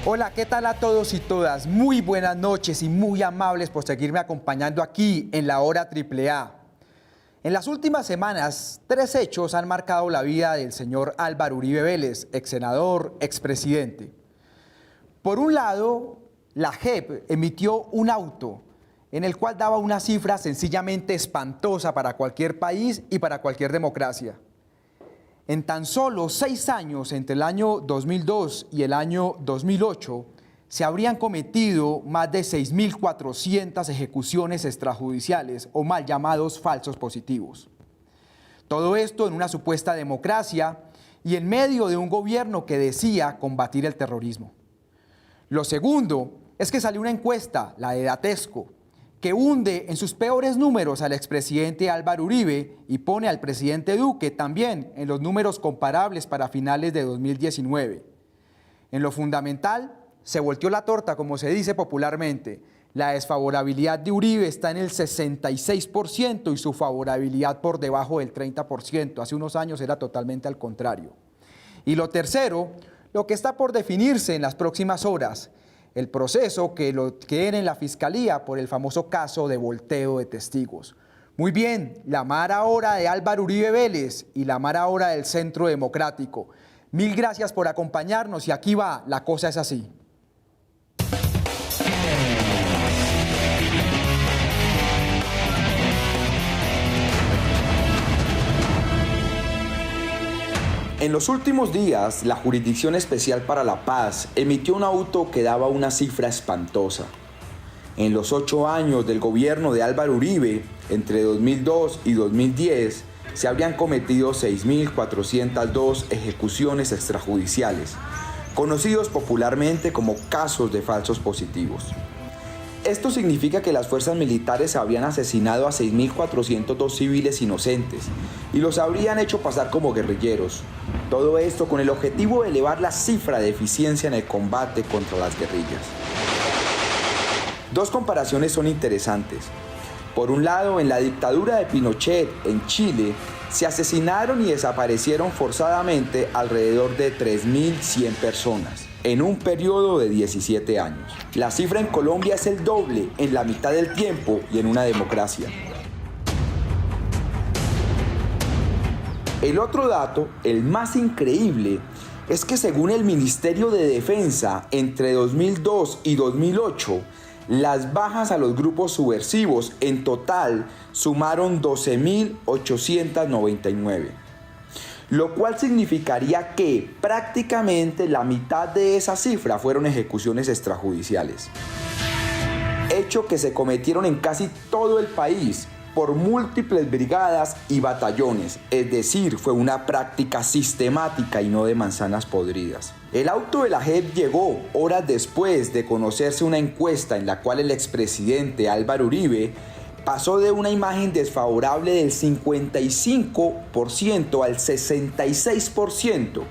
Hola, ¿qué tal a todos y todas? Muy buenas noches y muy amables por seguirme acompañando aquí en la Hora AAA. En las últimas semanas, 3 hechos han marcado la vida del señor Álvaro Uribe Vélez, ex senador, expresidente. Por un lado, la JEP emitió un auto en el cual daba una cifra sencillamente espantosa para cualquier país y para cualquier democracia. En tan solo 6 años, entre el año 2002 y el año 2008, se habrían cometido más de 6.400 ejecuciones extrajudiciales o mal llamados falsos positivos. Todo esto en una supuesta democracia y en medio de un gobierno que decía combatir el terrorismo. Lo segundo es que salió una encuesta, la de Datesco, que hunde en sus peores números al expresidente Álvaro Uribe y pone al presidente Duque también en los números comparables para finales de 2019. En lo fundamental, se volteó la torta, como se dice popularmente. La desfavorabilidad de Uribe está en el 66% y su favorabilidad por debajo del 30%. Hace unos años era totalmente al contrario. Y lo tercero, lo que está por definirse en las próximas horas, el proceso que viene en la Fiscalía por el famoso caso de volteo de testigos. Muy bien, la mala hora de Álvaro Uribe Vélez y la mala hora del Centro Democrático. Mil gracias por acompañarnos y aquí va, la cosa es así. En los últimos días, la Jurisdicción Especial para la Paz emitió un auto que daba una cifra espantosa. En los 8 años del gobierno de Álvaro Uribe, entre 2002 y 2010, se habrían cometido 6.402 ejecuciones extrajudiciales, conocidos popularmente como casos de falsos positivos. Esto significa que las fuerzas militares habrían asesinado a 6.402 civiles inocentes y los habrían hecho pasar como guerrilleros. Todo esto con el objetivo de elevar la cifra de eficiencia en el combate contra las guerrillas. Dos comparaciones son interesantes. Por un lado, en la dictadura de Pinochet en Chile, se asesinaron y desaparecieron forzadamente alrededor de 3.100 personas en un periodo de 17 años. La cifra en Colombia es el doble en la mitad del tiempo y en una democracia. El otro dato, el más increíble, es que según el Ministerio de Defensa, entre 2002 y 2008, las bajas a los grupos subversivos en total sumaron 12.899. Lo cual significaría que prácticamente la mitad de esa cifra fueron ejecuciones extrajudiciales. Hecho que se cometieron en casi todo el país por múltiples brigadas y batallones, es decir, fue una práctica sistemática y no de manzanas podridas. El auto de la JEP llegó horas después de conocerse una encuesta en la cual el expresidente Álvaro Uribe pasó de una imagen desfavorable del 55% al 66%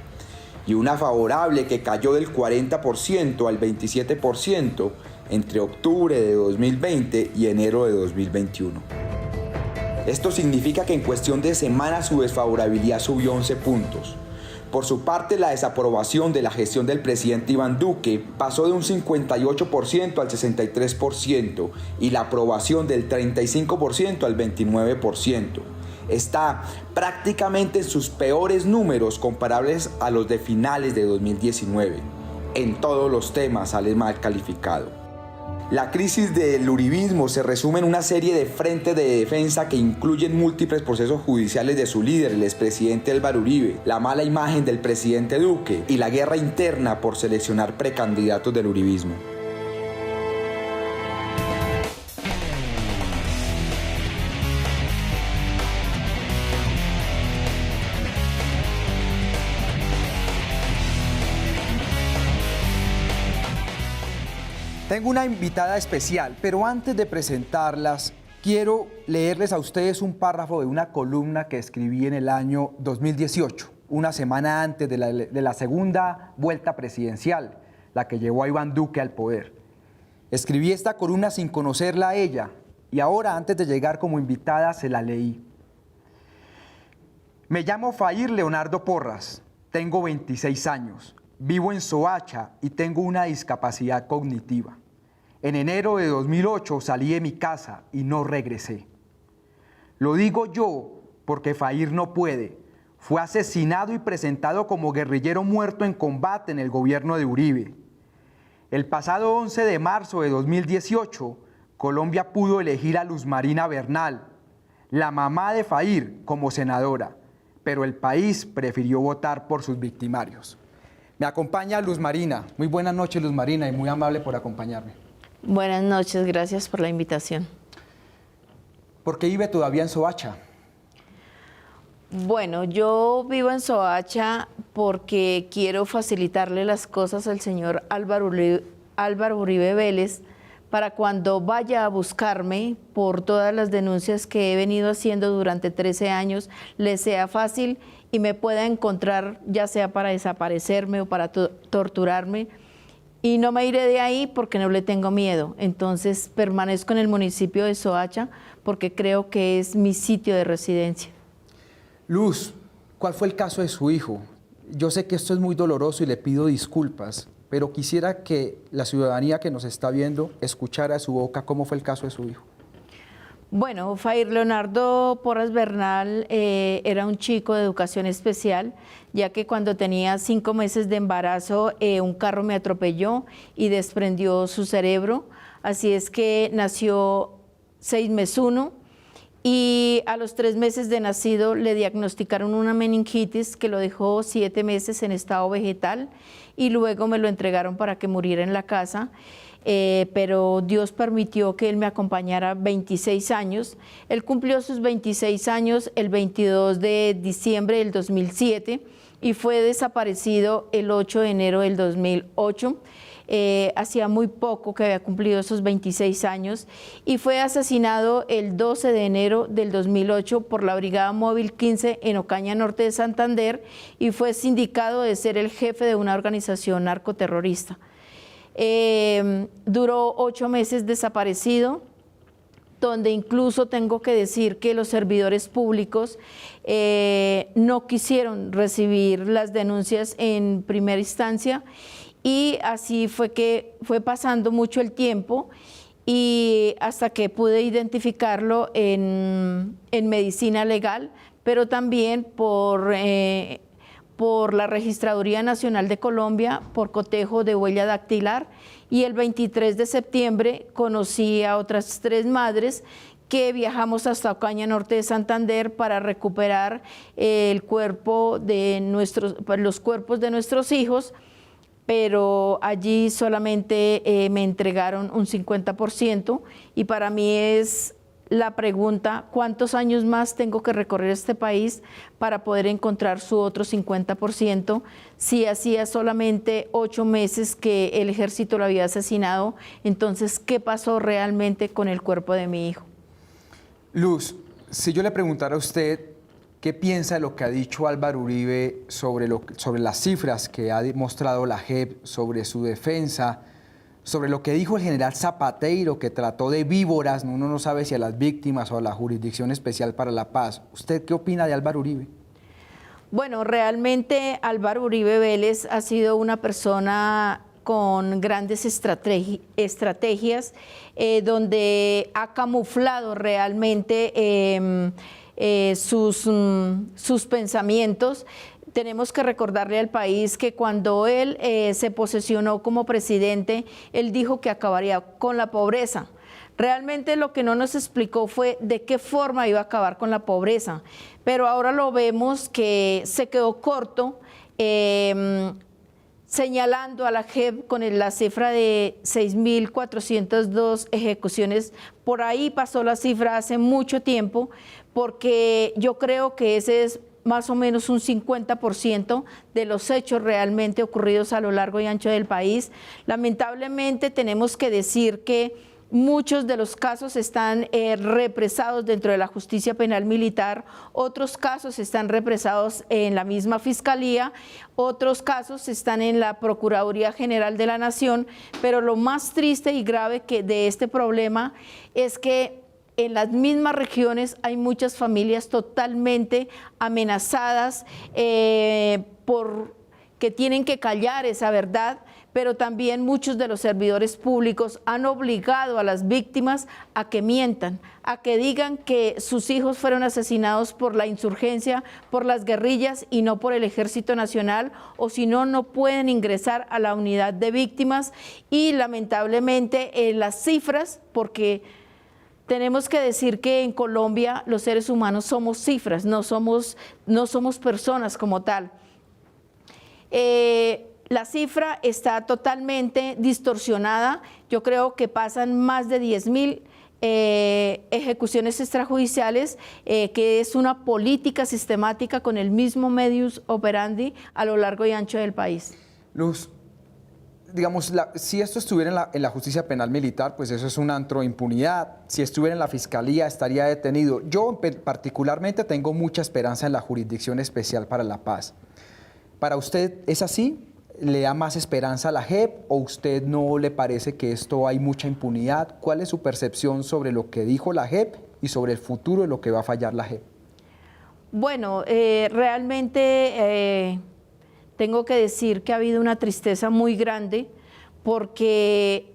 y una favorable que cayó del 40% al 27% entre octubre de 2020 y enero de 2021. Esto significa que en cuestión de semanas su desfavorabilidad subió 11 puntos. Por su parte, la desaprobación de la gestión del presidente Iván Duque pasó de un 58% al 63% y la aprobación del 35% al 29%. Está prácticamente en sus peores números comparables a los de finales de 2019. En todos los temas sale mal calificado. La crisis del uribismo se resume en una serie de frentes de defensa que incluyen múltiples procesos judiciales de su líder, el expresidente Álvaro Uribe, la mala imagen del presidente Duque y la guerra interna por seleccionar precandidatos del uribismo. Tengo una invitada especial, pero antes de presentarlas, quiero leerles a ustedes un párrafo de una columna que escribí en el año 2018, una semana antes de la segunda vuelta presidencial, la que llevó a Iván Duque al poder. Escribí esta columna sin conocerla a ella y ahora, antes de llegar como invitada, se la leí. Me llamo Fair Leonardo Porras, tengo 26 años. Vivo en Soacha y tengo una discapacidad cognitiva. En enero de 2008 salí de mi casa y no regresé. Lo digo yo porque Fahir no puede. Fue asesinado y presentado como guerrillero muerto en combate en el gobierno de Uribe. El pasado 11 de marzo de 2018, Colombia pudo elegir a Luz Marina Bernal, la mamá de Fahir, como senadora, pero el país prefirió votar por sus victimarios. Me acompaña Luz Marina. Muy buenas noches, Luz Marina, y muy amable por acompañarme. Buenas noches, gracias por la invitación. ¿Por qué vive todavía en Soacha? Bueno, yo vivo en Soacha porque quiero facilitarle las cosas al señor Álvaro Uribe Vélez para cuando vaya a buscarme por todas las denuncias que he venido haciendo durante 13 años, le sea fácil y me pueda encontrar, ya sea para desaparecerme o para torturarme. Y no me iré de ahí porque no le tengo miedo. Entonces permanezco en el municipio de Soacha porque creo que es mi sitio de residencia. Luz, ¿cuál fue el caso de su hijo? Yo sé que esto es muy doloroso y le pido disculpas, pero quisiera que la ciudadanía que nos está viendo escuchara de su boca cómo fue el caso de su hijo. Bueno, Fahir Leonardo Porras Bernal era un chico de educación especial, ya que cuando tenía 5 meses de embarazo un carro me atropelló y desprendió su cerebro, así es que nació 6 mes 1 y a los 3 meses de nacido le diagnosticaron una meningitis que lo dejó 7 meses en estado vegetal y luego me lo entregaron para que muriera en la casa. Pero Dios permitió que él me acompañara 26 años. Él cumplió sus 26 años el 22 de diciembre del 2007 y fue desaparecido el 8 de enero del 2008. Hacía muy poco que había cumplido esos 26 años y fue asesinado el 12 de enero del 2008 por la Brigada Móvil 15 en Ocaña Norte de Santander y fue sindicado de ser el jefe de una organización narcoterrorista. Duró 8 meses desaparecido, donde incluso tengo que decir que los servidores públicos no quisieron recibir las denuncias en primera instancia y así fue que fue pasando mucho el tiempo y hasta que pude identificarlo en medicina legal, pero también por la Registraduría Nacional de Colombia, por cotejo de huella dactilar, y el 23 de septiembre conocí a otras 3 madres que viajamos hasta Ocaña Norte de Santander para recuperar los cuerpos de nuestros hijos, pero allí solamente me entregaron un 50% y para mí es la pregunta, ¿cuántos años más tengo que recorrer este país para poder encontrar su otro 50%? Si hacía solamente 8 meses que el ejército lo había asesinado, entonces, ¿qué pasó realmente con el cuerpo de mi hijo? Luz, si yo le preguntara a usted qué piensa de lo que ha dicho Álvaro Uribe sobre las cifras que ha mostrado la JEP, sobre su defensa, sobre lo que dijo el general Zapateiro, que trató de víboras, uno no sabe si a las víctimas o a la Jurisdicción Especial para la Paz. ¿Usted qué opina de Álvaro Uribe? Bueno, realmente Álvaro Uribe Vélez ha sido una persona con grandes estrategias, donde ha camuflado realmente sus pensamientos. Tenemos que recordarle al país que cuando él se posesionó como presidente, él dijo que acabaría con la pobreza. Realmente lo que no nos explicó fue de qué forma iba a acabar con la pobreza, pero ahora lo vemos que se quedó corto, señalando a la JEP con la cifra de 6.402 ejecuciones. Por ahí pasó la cifra hace mucho tiempo, porque yo creo que ese es más o menos un 50% de los hechos realmente ocurridos a lo largo y ancho del país. Lamentablemente tenemos que decir que muchos de los casos están represados dentro de la justicia penal militar, otros casos están represados en la misma fiscalía, otros casos están en la Procuraduría General de la Nación, pero lo más triste y grave de este problema es que en las mismas regiones hay muchas familias totalmente amenazadas por que tienen que callar esa verdad, pero también muchos de los servidores públicos han obligado a las víctimas a que mientan, a que digan que sus hijos fueron asesinados por la insurgencia, por las guerrillas y no por el Ejército Nacional, o si no, no pueden ingresar a la unidad de víctimas. Y lamentablemente las cifras, porque tenemos que decir que en Colombia los seres humanos somos cifras, no somos personas como tal. La cifra está totalmente distorsionada. Yo creo que pasan más de 10.000 ejecuciones extrajudiciales, que es una política sistemática con el mismo modus operandi a lo largo y ancho del país. Luz, digamos, si esto estuviera en la justicia penal militar, pues eso es un antro de impunidad. Si estuviera en la fiscalía, estaría detenido. Yo particularmente tengo mucha esperanza en la Jurisdicción Especial para la Paz. ¿Para usted es así? ¿Le da más esperanza a la JEP o usted no le parece que esto hay mucha impunidad? ¿Cuál es su percepción sobre lo que dijo la JEP y sobre el futuro de lo que va a fallar la JEP? Bueno, realmente tengo que decir que ha habido una tristeza muy grande porque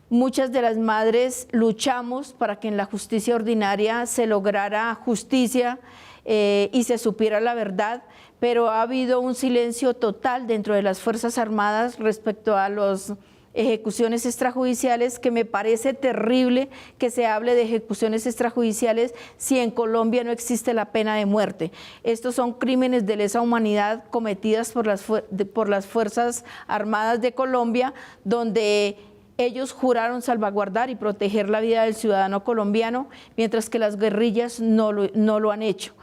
muchas de las madres luchamos para que en la justicia ordinaria se lograra justicia y se supiera la verdad, pero ha habido un silencio total dentro de las Fuerzas Armadas respecto a las ejecuciones extrajudiciales, que me parece terrible que se hable de ejecuciones extrajudiciales si en Colombia no existe la pena de muerte. Estos son crímenes de lesa humanidad cometidas por las Fuerzas Armadas de Colombia, donde ellos juraron salvaguardar y proteger la vida del ciudadano colombiano, mientras que las guerrillas no lo han hecho.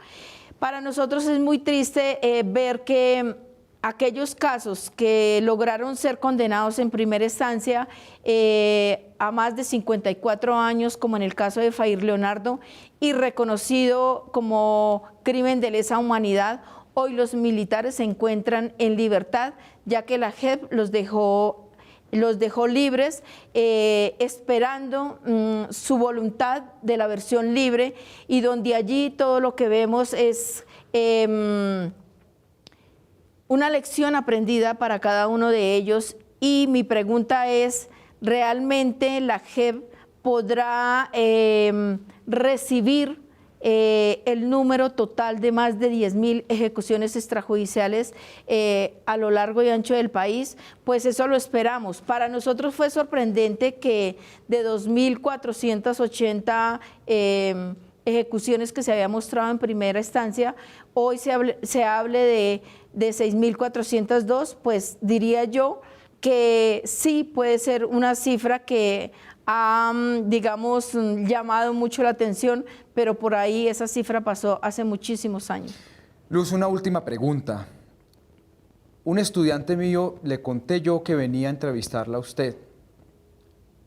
Para nosotros es muy triste ver que aquellos casos que lograron ser condenados en primera instancia a más de 54 años, como en el caso de Fair Leonardo, y reconocido como crimen de lesa humanidad, hoy los militares se encuentran en libertad, ya que la JEP los dejó libres, esperando su voluntad de la versión libre, y donde allí todo lo que vemos es una lección aprendida para cada uno de ellos. Y mi pregunta es, ¿realmente la JEP podrá recibir el número total de más de 10.000 ejecuciones extrajudiciales a lo largo y ancho del país? Pues eso lo esperamos. Para nosotros fue sorprendente que de 2.480 ejecuciones que se había mostrado en primera instancia, hoy se hable de 6.402, pues diría yo que sí puede ser una cifra que ha, digamos, llamado mucho la atención, pero por ahí esa cifra pasó hace muchísimos años. Luz, una última pregunta. Un estudiante mío, le conté yo que venía a entrevistarla a usted,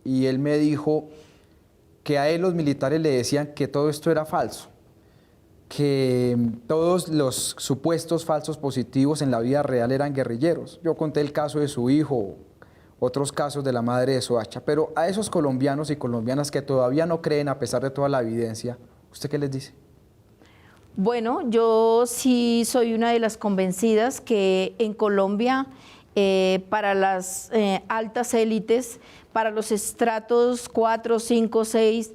y él me dijo que a él los militares le decían que todo esto era falso, que todos los supuestos falsos positivos en la vida real eran guerrilleros. Yo conté el caso de su hijo, otros casos de la madre de Soacha, pero a esos colombianos y colombianas que todavía no creen a pesar de toda la evidencia, ¿usted qué les dice? Bueno, yo sí soy una de las convencidas que en Colombia, para las altas élites, para los estratos 4, 5, 6,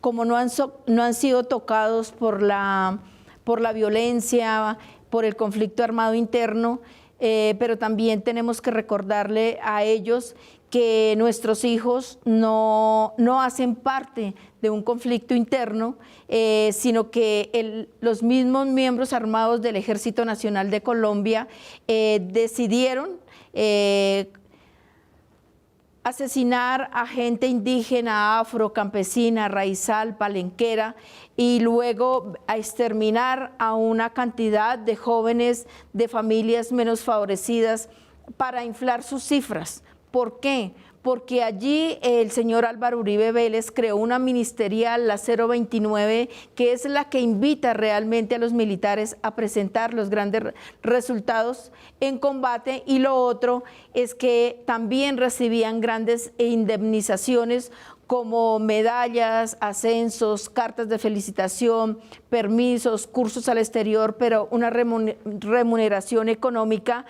como no han sido tocados por la violencia, por el conflicto armado interno, pero también tenemos que recordarle a ellos que nuestros hijos no hacen parte de un conflicto interno, sino que los mismos miembros armados del Ejército Nacional de Colombia decidieron asesinar a gente indígena, afro, campesina, raizal, palenquera, y luego a exterminar a una cantidad de jóvenes de familias menos favorecidas para inflar sus cifras. ¿Por qué? Porque allí el señor Álvaro Uribe Vélez creó una ministerial, la 029, que es la que invita realmente a los militares a presentar los grandes resultados en combate, y lo otro es que también recibían grandes indemnizaciones como medallas, ascensos, cartas de felicitación, permisos, cursos al exterior, pero una remuneración económica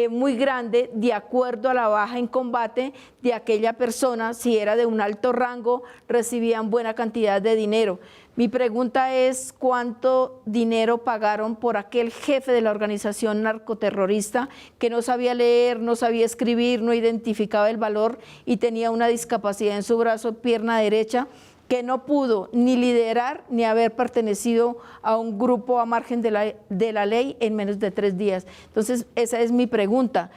muy grande de acuerdo a la baja en combate de aquella persona. Si era de un alto rango, recibían buena cantidad de dinero. Mi pregunta es, ¿cuánto dinero pagaron por aquel jefe de la organización narcoterrorista que no sabía leer, no sabía escribir, no identificaba el valor y tenía una discapacidad en su brazo, pierna derecha, que no pudo ni liderar ni haber pertenecido a un grupo a margen de la ley en menos de 3 días? Entonces, esa es mi pregunta.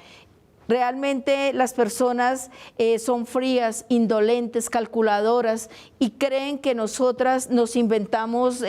Realmente las personas son frías, indolentes, calculadoras y creen que nosotras nos inventamos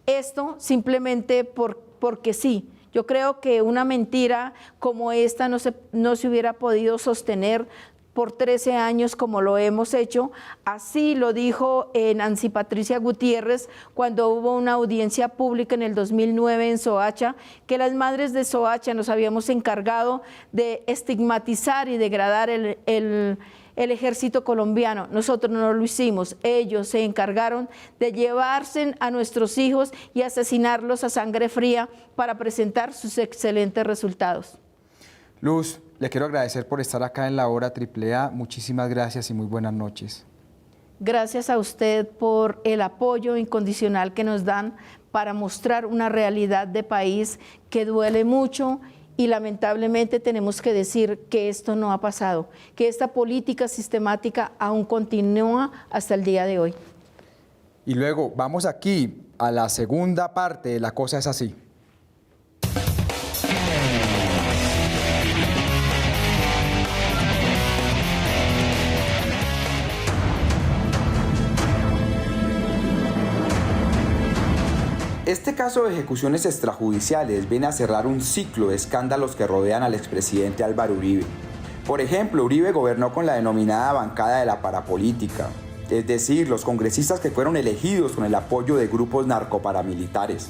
esto simplemente porque sí. Yo creo que una mentira como esta no se hubiera podido sostener por 13 años como lo hemos hecho. Así lo dijo Nancy Patricia Gutiérrez cuando hubo una audiencia pública en el 2009 en Soacha, que las madres de Soacha nos habíamos encargado de estigmatizar y degradar el ejército colombiano. Nosotros no lo hicimos, ellos se encargaron de llevarse a nuestros hijos y asesinarlos a sangre fría para presentar sus excelentes resultados. Luz, le quiero agradecer por estar acá en la Hora AAA. Muchísimas gracias y muy buenas noches. Gracias a usted por el apoyo incondicional que nos dan para mostrar una realidad de país que duele mucho y lamentablemente tenemos que decir que esto no ha pasado, que esta política sistemática aún continúa hasta el día de hoy. Y luego vamos aquí a la segunda parte de La Cosa es Así. Este caso de ejecuciones extrajudiciales viene a cerrar un ciclo de escándalos que rodean al expresidente Álvaro Uribe. Por ejemplo, Uribe gobernó con la denominada bancada de la parapolítica, es decir, los congresistas que fueron elegidos con el apoyo de grupos narcoparamilitares.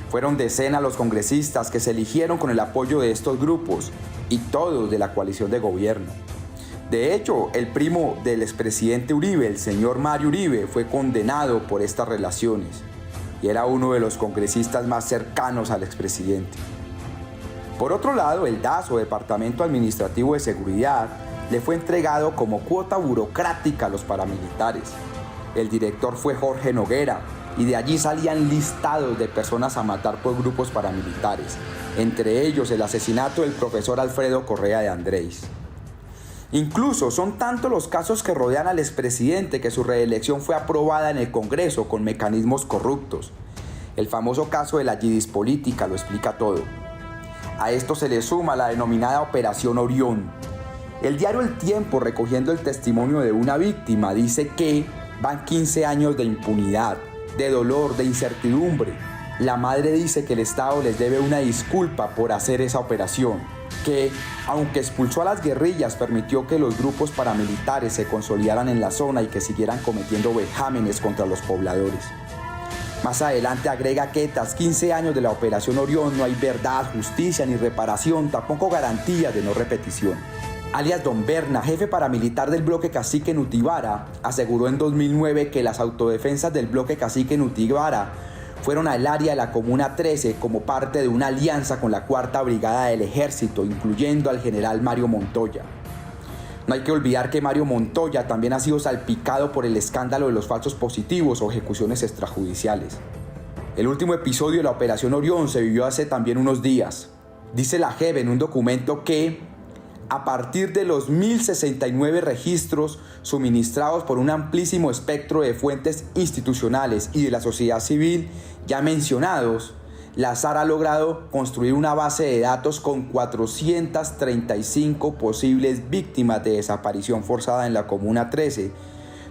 Fueron decenas los congresistas que se eligieron con el apoyo de estos grupos, y todos de la coalición de gobierno. De hecho, el primo del expresidente Uribe, el señor Mario Uribe, fue condenado por estas relaciones y era uno de los congresistas más cercanos al expresidente. Por otro lado, el DAS o Departamento Administrativo de Seguridad le fue entregado como cuota burocrática a los paramilitares. El director fue Jorge Noguera y de allí salían listados de personas a matar por grupos paramilitares, entre ellos el asesinato del profesor Alfredo Correa de Andrés. Incluso son tantos los casos que rodean al expresidente que su reelección fue aprobada en el Congreso con mecanismos corruptos. El famoso caso de la Yidis política lo explica todo. A esto se le suma la denominada Operación Orión. El diario El Tiempo, recogiendo el testimonio de una víctima, dice que van 15 años de impunidad, de dolor, de incertidumbre. La madre dice que el Estado les debe una disculpa por hacer esa operación, que, aunque expulsó a las guerrillas, permitió que los grupos paramilitares se consolidaran en la zona y que siguieran cometiendo vejámenes contra los pobladores. Más adelante agrega que tras 15 años de la Operación Orión no hay verdad, justicia ni reparación, tampoco garantía de no repetición. Alias Don Berna, jefe paramilitar del bloque Cacique Nutibara, aseguró en 2009 que las autodefensas del bloque Cacique Nutibara fueron al área de la Comuna 13 como parte de una alianza con la 4ª Brigada del Ejército, incluyendo al general Mario Montoya. No hay que olvidar que Mario Montoya también ha sido salpicado por el escándalo de los falsos positivos o ejecuciones extrajudiciales. El último episodio de la Operación Orión se vivió hace también unos días. Dice la JEP en un documento que, a partir de los 1.069 registros suministrados por un amplísimo espectro de fuentes institucionales y de la sociedad civil ya mencionados, la SAR ha logrado construir una base de datos con 435 posibles víctimas de desaparición forzada en la Comuna 13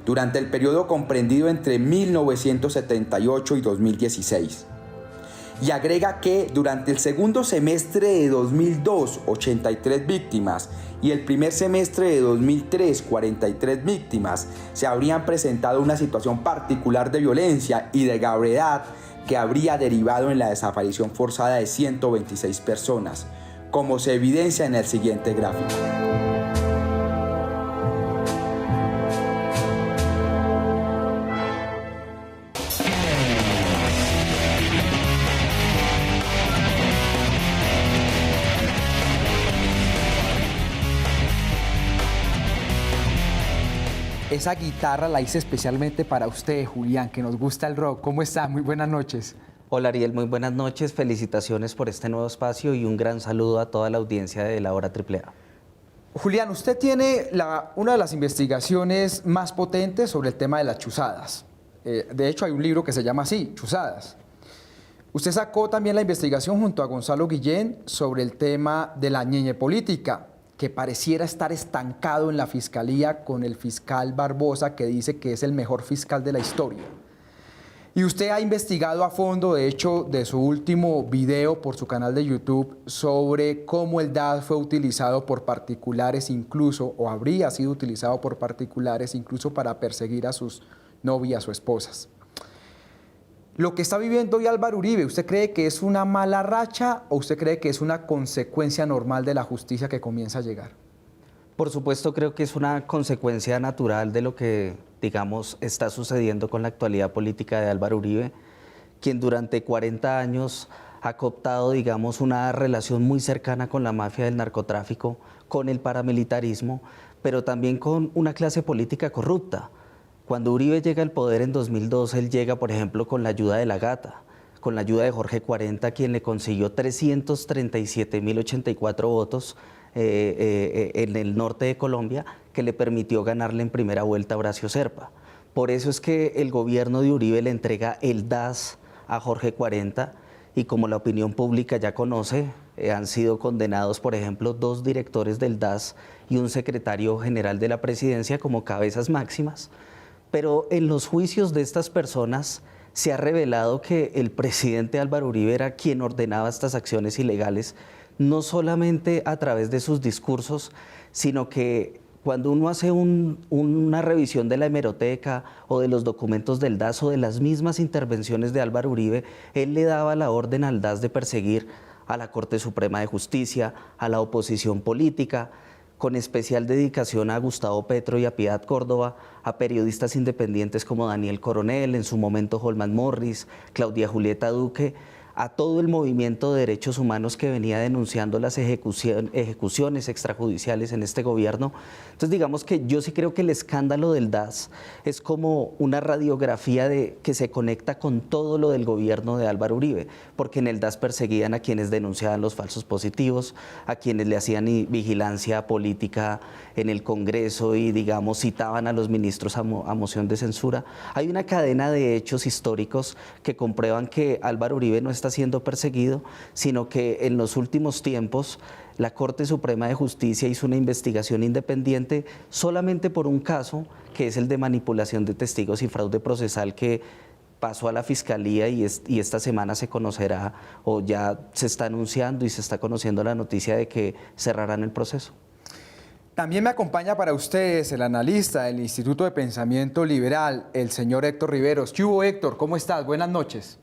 durante el periodo comprendido entre 1978 y 2016. Y agrega que durante el segundo semestre de 2002, 83 víctimas, y el primer semestre de 2003, 43 víctimas, se habrían presentado una situación particular de violencia y de gravedad que habría derivado en la desaparición forzada de 126 personas, como se evidencia en el siguiente gráfico. esa guitarra la hice especialmente para usted, Julián, que nos gusta el rock. ¿Cómo está? Muy buenas noches. Hola Ariel, muy buenas noches. Felicitaciones por este nuevo espacio y un gran saludo a toda la audiencia de La Hora AAA. Julián, usted tiene una de las investigaciones más potentes sobre el tema de las chuzadas. De hecho, hay un libro que se llama así, Chuzadas. Usted sacó también la investigación junto a Gonzalo Guillén sobre el tema de la ñeñe política, que pareciera estar estancado en la fiscalía con el fiscal Barbosa, que dice que es el mejor fiscal de la historia. Y usted ha investigado a fondo, de hecho, de su último video por su canal de YouTube, sobre cómo el DAS fue utilizado por particulares incluso, o habría sido utilizado por particulares incluso para perseguir a sus novias o esposas. Lo que está viviendo hoy Álvaro Uribe, ¿usted cree que es una mala racha o usted cree que es una consecuencia normal de la justicia que comienza a llegar? Por supuesto, creo que es una consecuencia natural de lo que, digamos, está sucediendo con la actualidad política de Álvaro Uribe, quien durante 40 años ha cooptado, digamos, una relación muy cercana con la mafia del narcotráfico, con el paramilitarismo, pero también con una clase política corrupta. Cuando Uribe llega al poder en 2002, él llega, por ejemplo, con la ayuda de la Gata, con la ayuda de Jorge 40, quien le consiguió 337.084 votos en el norte de Colombia, que le permitió ganarle en primera vuelta a Horacio Serpa. Por eso es que el gobierno de Uribe le entrega el DAS a Jorge 40 y, como la opinión pública ya conoce, han sido condenados, por ejemplo, 2 directores del DAS y un secretario general de la presidencia como cabezas máximas. Pero en los juicios de estas personas se ha revelado que el presidente Álvaro Uribe era quien ordenaba estas acciones ilegales, no solamente a través de sus discursos, sino que cuando uno hace una revisión de la hemeroteca o de los documentos del DAS o de las mismas intervenciones de Álvaro Uribe, él le daba la orden al DAS de perseguir a la Corte Suprema de Justicia, a la oposición política, con especial dedicación a Gustavo Petro y a Piedad Córdoba, a periodistas independientes como Daniel Coronel, en su momento Holman Morris, Claudia Julieta Duque, a todo el movimiento de derechos humanos que venía denunciando las ejecuciones extrajudiciales en este gobierno. Entonces, digamos que yo sí creo que el escándalo del DAS es como una radiografía que se conecta con todo lo del gobierno de Álvaro Uribe, porque en el DAS perseguían a quienes denunciaban los falsos positivos, a quienes le hacían vigilancia política en el Congreso y, digamos, citaban a los ministros a moción de censura. Hay una cadena de hechos históricos que comprueban que Álvaro Uribe no está siendo perseguido, sino que en los últimos tiempos la Corte Suprema de Justicia hizo una investigación independiente solamente por un caso, que es el de manipulación de testigos y fraude procesal, que pasó a la Fiscalía y esta semana se conocerá, o ya se está anunciando y se está conociendo la noticia de que cerrarán el proceso. También me acompaña para ustedes el analista del Instituto de Pensamiento Liberal, el señor Héctor Riveros. ¿Qué hubo, Héctor? ¿Cómo estás? Buenas noches.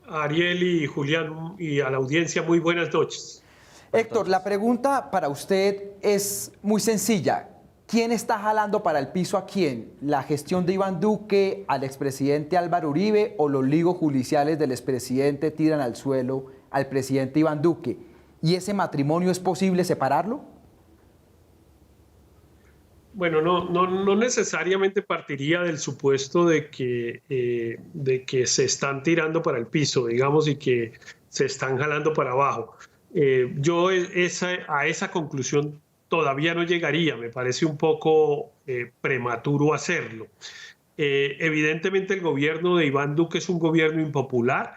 Ariel y Julián y a la audiencia, muy buenas noches. Héctor, la pregunta para usted es muy sencilla. ¿Quién está jalando para el piso a quién? ¿La gestión de Iván Duque al expresidente Álvaro Uribe o los ligos judiciales del expresidente tiran al suelo al presidente Iván Duque? ¿Y ese matrimonio es posible separarlo? Bueno, no necesariamente partiría del supuesto de que se están tirando para el piso, digamos, y que se están jalando para abajo. Yo a esa conclusión todavía no llegaría, me parece un poco prematuro hacerlo. Evidentemente el gobierno de Iván Duque es un gobierno impopular,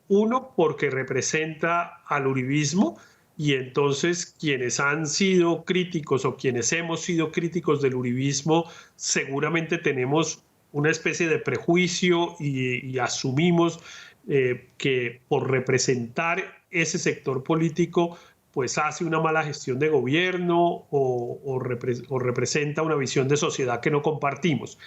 uno, porque representa al uribismo, y entonces quienes han sido críticos o quienes hemos sido críticos del uribismo seguramente tenemos una especie de prejuicio y asumimos que por representar ese sector político pues hace una mala gestión de gobierno o representa una visión de sociedad que no compartimos.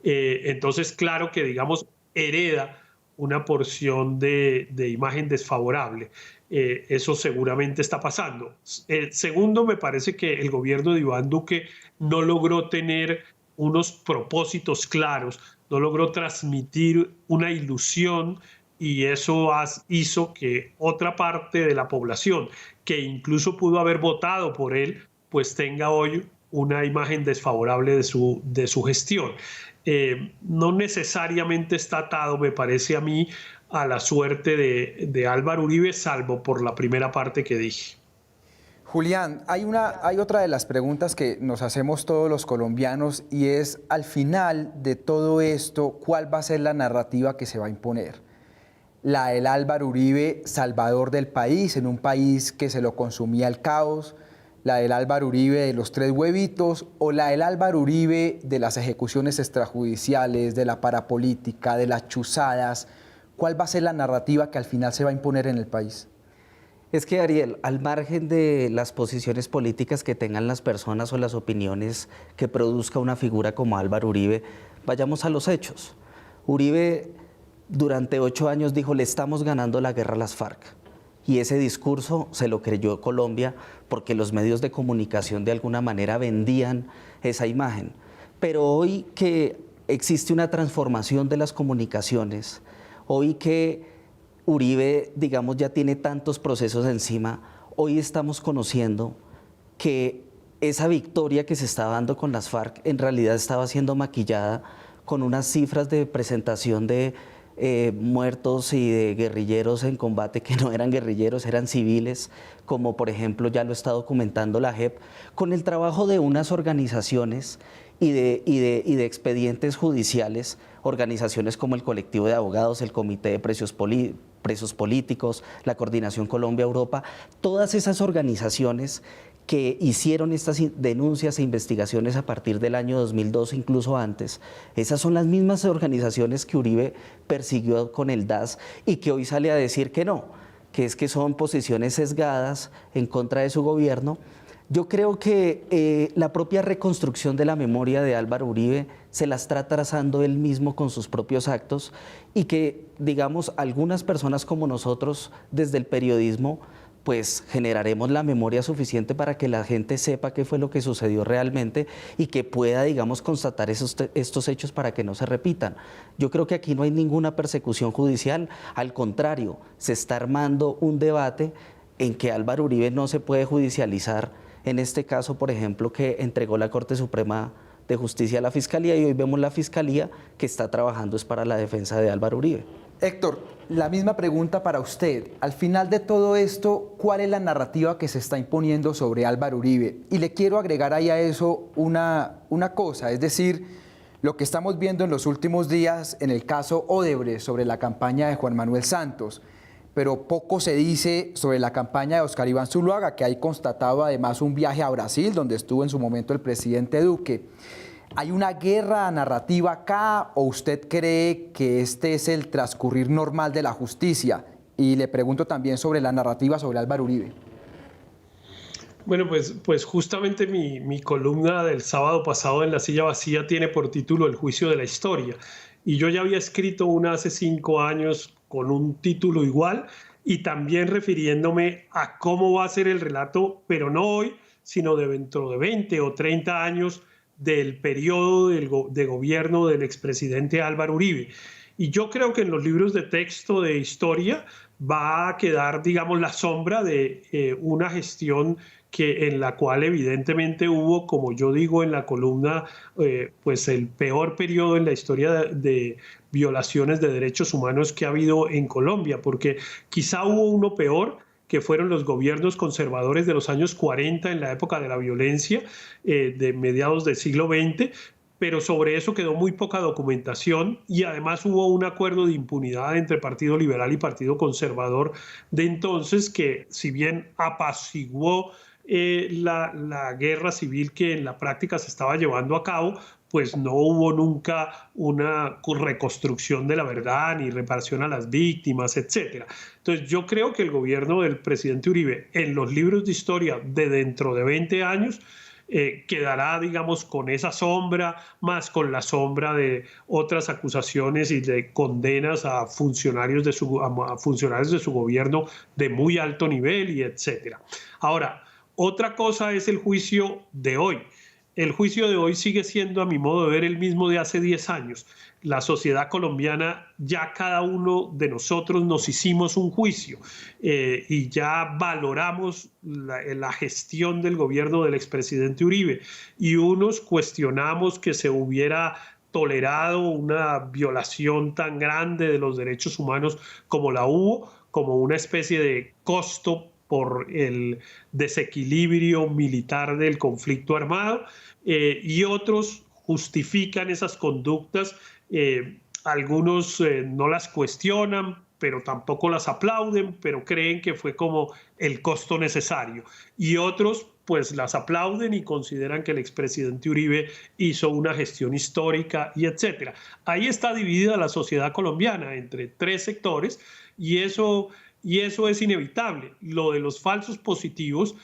Entonces, claro que, digamos, hereda una porción de imagen desfavorable. Eso seguramente está pasando. Segundo, me parece que el gobierno de Iván Duque no logró tener unos propósitos claros, no logró transmitir una ilusión, y eso hizo que otra parte de la población, que incluso pudo haber votado por él, pues tenga hoy una imagen desfavorable de su gestión. No necesariamente está atado, me parece a mí, a la suerte de Álvaro Uribe, salvo por la primera parte que dije. Julián, hay otra de las preguntas que nos hacemos todos los colombianos y es, al final de todo esto, ¿cuál va a ser la narrativa que se va a imponer? ¿La del Álvaro Uribe, salvador del país, en un país que se lo consumía el caos? ¿La del Álvaro Uribe de los 3 huevitos? ¿O la del Álvaro Uribe de las ejecuciones extrajudiciales, de la parapolítica, de las chuzadas? ¿Cuál va a ser la narrativa que al final se va a imponer en el país? Es que, Ariel, al margen de las posiciones políticas que tengan las personas o las opiniones que produzca una figura como Álvaro Uribe, vayamos a los hechos. Uribe durante 8 años dijo: le estamos ganando la guerra a las FARC. Y ese discurso se lo creyó Colombia porque los medios de comunicación de alguna manera vendían esa imagen. Pero hoy que existe una transformación de las comunicaciones, hoy que Uribe, digamos, ya tiene tantos procesos encima, hoy estamos conociendo que esa victoria que se estaba dando con las FARC en realidad estaba siendo maquillada con unas cifras de presentación de muertos y de guerrilleros en combate que no eran guerrilleros, eran civiles, como por ejemplo ya lo está documentando la JEP, con el trabajo de unas organizaciones y de expedientes judiciales, organizaciones como el Colectivo de Abogados, el Comité de Presos Políticos, la Coordinación Colombia-Europa, todas esas organizaciones que hicieron estas denuncias e investigaciones a partir del año 2002, incluso antes, esas son las mismas organizaciones que Uribe persiguió con el DAS y que hoy sale a decir que no, que es que son posiciones sesgadas en contra de su gobierno. Yo creo que la propia reconstrucción de la memoria de Álvaro Uribe se la está trazando él mismo con sus propios actos y que, digamos, algunas personas como nosotros desde el periodismo pues generaremos la memoria suficiente para que la gente sepa qué fue lo que sucedió realmente y que pueda, digamos, constatar estos hechos para que no se repitan. Yo creo que aquí no hay ninguna persecución judicial, al contrario, se está armando un debate en que Álvaro Uribe no se puede judicializar, en este caso, por ejemplo, que entregó la Corte Suprema de Justicia a la Fiscalía y hoy vemos la Fiscalía que está trabajando es para la defensa de Álvaro Uribe. Héctor, la misma pregunta para usted. Al final de todo esto, ¿cuál es la narrativa que se está imponiendo sobre Álvaro Uribe? Y le quiero agregar ahí a eso una cosa, es decir, lo que estamos viendo en los últimos días en el caso Odebrecht sobre la campaña de Juan Manuel Santos, pero poco se dice sobre la campaña de Oscar Iván Zuluaga, que hay constatado además un viaje a Brasil, donde estuvo en su momento el presidente Duque. ¿Hay una guerra narrativa acá o usted cree que este es el transcurrir normal de la justicia? Y le pregunto también sobre la narrativa sobre Álvaro Uribe. Bueno, pues justamente mi columna del sábado pasado en La Silla Vacía tiene por título El juicio de la historia. Y yo ya había escrito una hace 5 años con un título igual y también refiriéndome a cómo va a ser el relato, pero no hoy, sino dentro de 20 o 30 años del periodo de gobierno del expresidente Álvaro Uribe. Y yo creo que en los libros de texto de historia va a quedar, digamos, la sombra de una gestión en la cual evidentemente hubo, como yo digo en la columna, pues el peor periodo en la historia de violaciones de derechos humanos que ha habido en Colombia, porque quizá hubo uno peor, que fueron los gobiernos conservadores de los años 40 en la época de la violencia de mediados del siglo XX, pero sobre eso quedó muy poca documentación y además hubo un acuerdo de impunidad entre Partido Liberal y Partido Conservador de entonces que, si bien apaciguó la guerra civil que en la práctica se estaba llevando a cabo, pues no hubo nunca una reconstrucción de la verdad ni reparación a las víctimas, etc. Entonces yo creo que el gobierno del presidente Uribe en los libros de historia de dentro de 20 años quedará, digamos, con esa sombra, más con la sombra de otras acusaciones y de condenas a funcionarios de su gobierno de muy alto nivel y etc. Ahora, otra cosa es el juicio de hoy. El juicio de hoy sigue siendo, a mi modo de ver, el mismo de hace 10 años. la sociedad colombiana, ya cada uno de nosotros nos hicimos un juicio y ya valoramos la gestión del gobierno del expresidente Uribe, y unos cuestionamos que se hubiera tolerado una violación tan grande de los derechos humanos como la hubo, como una especie de costo por el desequilibrio militar del conflicto armado, y otros justifican esas conductas. Algunos no las cuestionan, pero tampoco las aplauden, pero creen que fue como el costo necesario. Y otros pues las aplauden y consideran que el expresidente Uribe hizo una gestión histórica y etcétera. Ahí está dividida la sociedad colombiana entre tres sectores, y eso es inevitable. Lo de los falsos positivos,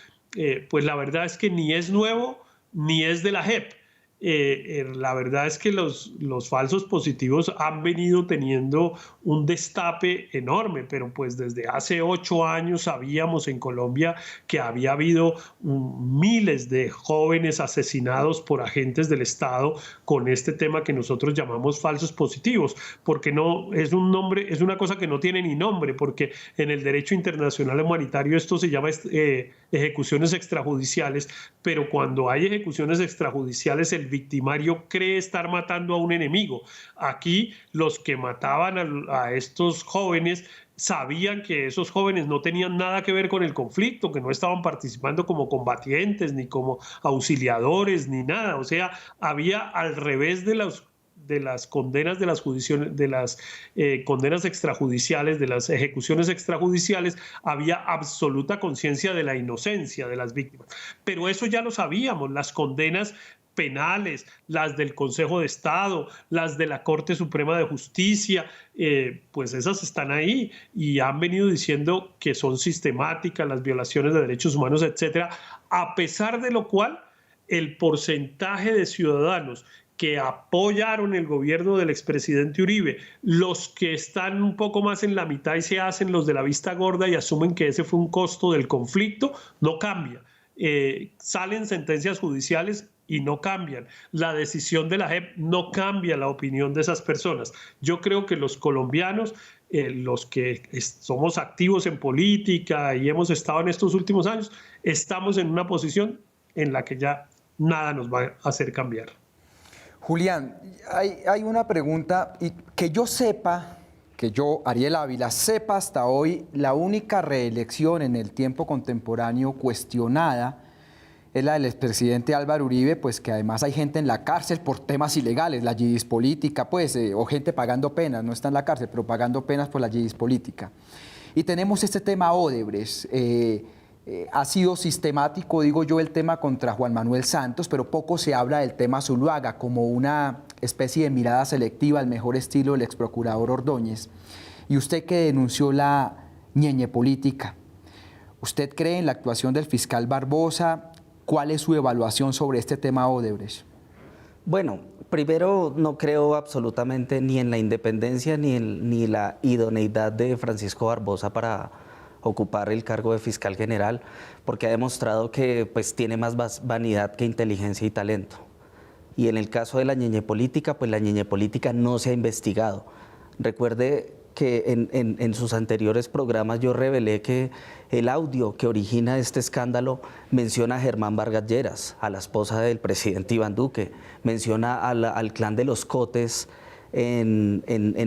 pues la verdad es que ni es nuevo ni es de la JEP. La verdad es que los falsos positivos han venido teniendo un destape enorme, pero pues desde hace 8 años sabíamos en Colombia que había habido miles de jóvenes asesinados por agentes del Estado con este tema que nosotros llamamos falsos positivos, porque no es un nombre, es una cosa que no tiene ni nombre, porque en el derecho internacional humanitario esto se llama ejecuciones extrajudiciales, pero cuando hay ejecuciones extrajudiciales el victimario cree estar matando a un enemigo. Aquí los que mataban a estos jóvenes sabían que esos jóvenes no tenían nada que ver con el conflicto, que no estaban participando como combatientes, ni como auxiliadores, ni nada. O sea, había al revés de las condenas de las condenas extrajudiciales, de las ejecuciones extrajudiciales, había absoluta conciencia de la inocencia de las víctimas. Pero eso ya lo sabíamos. Las condenas penales, las del Consejo de Estado, las de la Corte Suprema de Justicia, pues esas están ahí y han venido diciendo que son sistemáticas las violaciones de derechos humanos, etcétera, a pesar de lo cual el porcentaje de ciudadanos que apoyaron el gobierno del expresidente Uribe, los que están un poco más en la mitad y se hacen los de la vista gorda y asumen que ese fue un costo del conflicto, no cambia. Salen sentencias judiciales y no cambian. La decisión de la JEP no cambia la opinión de esas personas. Yo creo que los colombianos, los que somos activos en política y hemos estado en estos últimos años, estamos en una posición en la que ya nada nos va a hacer cambiar. Julián, hay una pregunta, y que yo sepa, que yo, Ariel Ávila, sepa hasta hoy, la única reelección en el tiempo contemporáneo cuestionada es la del expresidente Álvaro Uribe, pues que además hay gente en la cárcel por temas ilegales, la yidis política, pues, o gente pagando penas, no está en la cárcel, pero pagando penas por la yidis política. Y tenemos este tema Odebrecht. Ha sido sistemático, digo yo, el tema contra Juan Manuel Santos, pero poco se habla del tema Zuluaga como una especie de mirada selectiva al mejor estilo del exprocurador Ordóñez. Y usted que denunció la ñeñe política, ¿usted cree en la actuación del fiscal Barbosa? ¿Cuál es su evaluación sobre este tema Odebrecht? Bueno, primero no creo absolutamente ni en la independencia ni la idoneidad de Francisco Barbosa para ocupar el cargo de fiscal general, porque ha demostrado que pues, tiene más vanidad que inteligencia y talento. Y en el caso de la ñeñe política, pues la ñeñe política no se ha investigado. Recuerde que en sus anteriores programas yo revelé que el audio que origina este escándalo menciona a Germán Vargas Lleras, a la esposa del presidente Iván Duque, menciona al clan de los Cotes en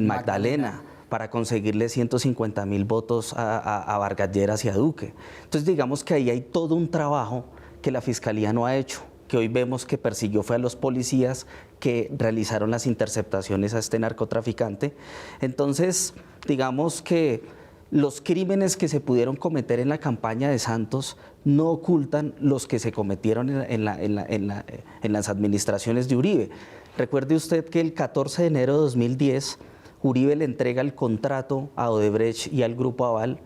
Magdalena, para conseguirle 150.000 votos a Vargas Lleras y a Duque. Entonces digamos que ahí hay todo un trabajo que la Fiscalía no ha hecho, que hoy vemos que persiguió fue a los policías que realizaron las interceptaciones a este narcotraficante. Entonces digamos que los crímenes que se pudieron cometer en la campaña de Santos no ocultan los que se cometieron en las administraciones de Uribe. Recuerde usted que el 14 de enero de 2010 Uribe le entrega el contrato a Odebrecht y al Grupo Aval,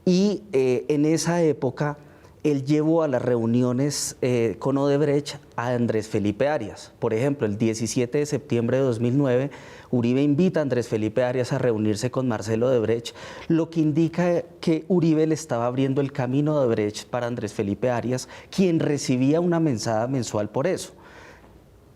y en esa época él llevó a las reuniones con Odebrecht a Andrés Felipe Arias. Por ejemplo, el 17 de septiembre de 2009, Uribe invita a Andrés Felipe Arias a reunirse con Marcelo Odebrecht, lo que indica que Uribe le estaba abriendo el camino a Odebrecht para Andrés Felipe Arias, quien recibía una mesada mensual por eso.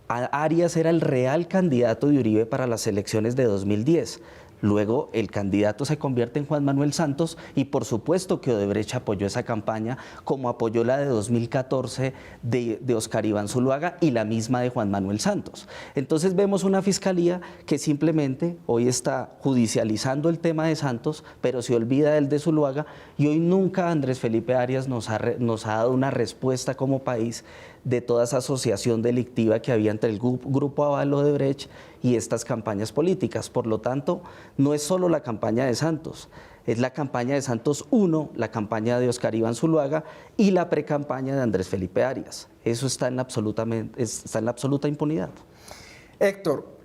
Arias era el real candidato de Uribe para las elecciones de 2010. Luego el candidato se convierte en Juan Manuel Santos y por supuesto que Odebrecht apoyó esa campaña como apoyó la de 2014 de Óscar Iván Zuluaga y la misma de Juan Manuel Santos. Entonces vemos una fiscalía que simplemente hoy está judicializando el tema de Santos, pero se olvida del de Zuluaga, y hoy nunca Andrés Felipe Arias nos ha dado una respuesta como país de toda esa asociación delictiva que había entre el grupo Aval Odebrecht y estas campañas políticas. Por lo tanto, no es solo la campaña de Santos, es la campaña de Santos 1, la campaña de Óscar Iván Zuluaga y la precampaña de Andrés Felipe Arias. Eso está en la absoluta impunidad. Héctor,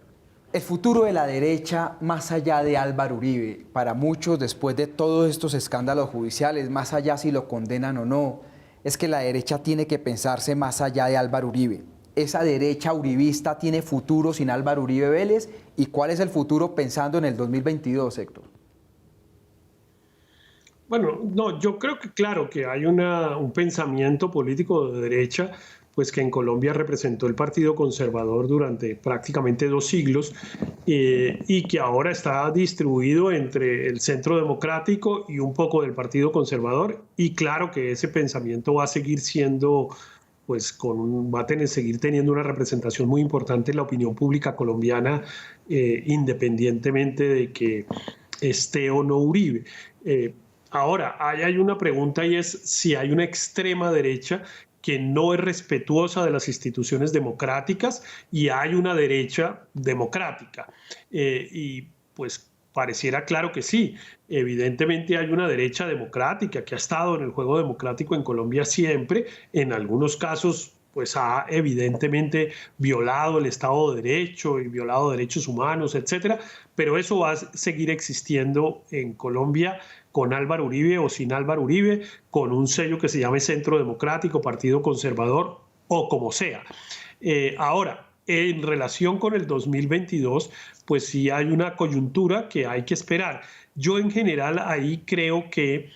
el futuro de la derecha, más allá de Álvaro Uribe, para muchos después de todos estos escándalos judiciales, más allá si lo condenan o no, es que la derecha tiene que pensarse más allá de Álvaro Uribe. ¿Esa derecha uribista tiene futuro sin Álvaro Uribe Vélez? ¿Y cuál es el futuro pensando en el 2022, Héctor? Bueno, no, yo creo que claro que hay un pensamiento político de derecha, pues que en Colombia representó el Partido Conservador durante prácticamente 2 siglos y que ahora está distribuido entre el Centro Democrático y un poco del Partido Conservador, y claro que ese pensamiento va a seguir siendo, pues seguir teniendo una representación muy importante en la opinión pública colombiana, independientemente de que esté o no Uribe. Ahora, hay una pregunta, y es si hay una extrema derecha que no es respetuosa de las instituciones democráticas y hay una derecha democrática. Y pues pareciera claro que sí. Evidentemente hay una derecha democrática que ha estado en el juego democrático en Colombia siempre, en algunos casos pues ha evidentemente violado el Estado de Derecho y violado derechos humanos, etcétera, pero eso va a seguir existiendo en Colombia con Álvaro Uribe o sin Álvaro Uribe, con un sello que se llame Centro Democrático, Partido Conservador o como sea. Ahora, en relación con el 2022, pues sí hay una coyuntura que hay que esperar. Yo en general ahí creo que